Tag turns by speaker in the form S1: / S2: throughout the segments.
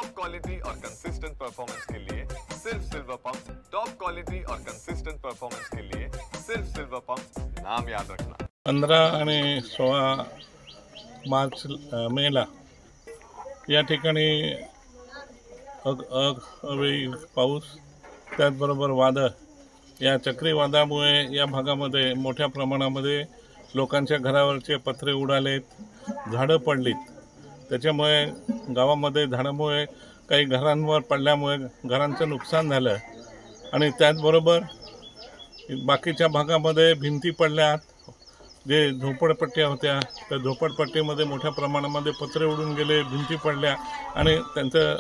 S1: Top quality और consistent performance के लिए सिर्फ सिल्वर पंप। टॉप क्वालिटी और कंसिस्टेंट परफॉर्मेंस के लिए सिर्फ सिल्वर पंप, नाम याद रखना।
S2: 15 आणि 16 मार्च मेला या ठिकाणी अवेळी पाऊस, त्याचबरोबर वादळ, या चक्रीवादळामुळे या भागामध्ये मोठ्या प्रमाणामध्ये लोकांच्या घरावरचे पत्रे उडालेत, झाडं पडलीत। त्याच्यामुळे गावामध्ये झाडामुळे काही घरांवर पडल्यामुळे घरांचं नुकसान झालं आणि त्याचबरोबर बाकीच्या भागामध्ये भिंती पडल्यात। जे झोपडपट्ट्या होत्या त्या झोपडपट्टीमध्ये मोठ्या प्रमाणामध्ये पत्रे उडून गेले, भिंती पडल्या आणि त्यांचं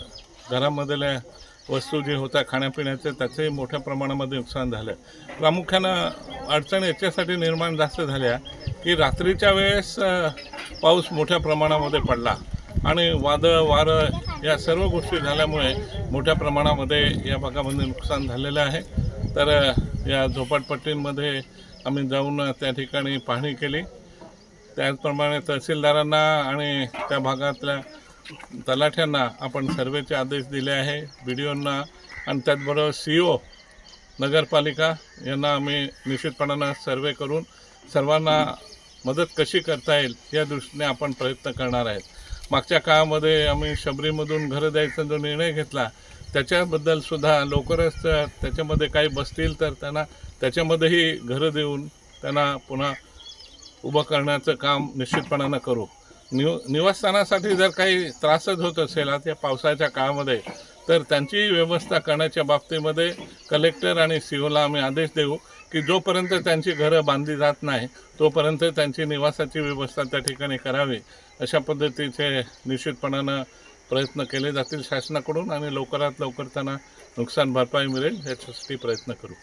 S2: घरामधल्या वस्तू जे होत्या खाण्यापिण्याचे त्याचंही मोठ्या प्रमाणामध्ये नुकसान झालं। प्रामुख्यानं अडचण याच्यासाठी निर्माण जास्त झाल्या की रात्रीच्या वेळेस पाऊस मोठ्या प्रमाणामध्ये पडला आणि वादळ वारं या सर्व गोष्टी झाल्यामुळे मोठ्या प्रमाणामध्ये या भागामध्ये नुकसान झालेलं आहे। तर या झोपडपट्टींमध्ये आम्ही जाऊन त्या ठिकाणी पाहणी केली। त्याचप्रमाणे तहसीलदारांना आणि त्या भागातल्या तलाठ्यांना आपण सर्वेचे आदेश दिले आहे, BDOंना आणि त्याचबरोबर CO नगरपालिका यांना आम्ही निश्चितपणानं सर्वे करून सर्वांना मदत कशी करता येईल या दृष्टीने आपण प्रयत्न करणार आहेत। मागच्या काळामध्ये आम्ही शबरीमधून घरं द्यायचा जो निर्णय घेतला त्याच्याबद्दल सुद्धा लवकरच त्याच्यामध्ये काही बसतील तर त्यांना त्याच्यामध्येही घरं देऊन त्यांना पुन्हा उभं करण्याचं काम निश्चितपणानं करू। निवासस्थानासाठी जर काही त्रासच होत असेल आता पावसाच्या काळामध्ये तर त्यांची व्यवस्था करण्याच्या बाबतीमध्ये कलेक्टर आणि COला आम्ही आदेश देऊ की जोपर्यंत त्यांची घरं बांधली जात नाही तोपर्यंत त्यांची निवासाची व्यवस्था त्या ठिकाणी करावी। अशा पद्धतीचे निश्चितपणानं प्रयत्न केले जातील शासनाकडून आणि लवकरात लवकर त्यांना नुकसान भरपाई मिळेल याच्यासाठी प्रयत्न करू।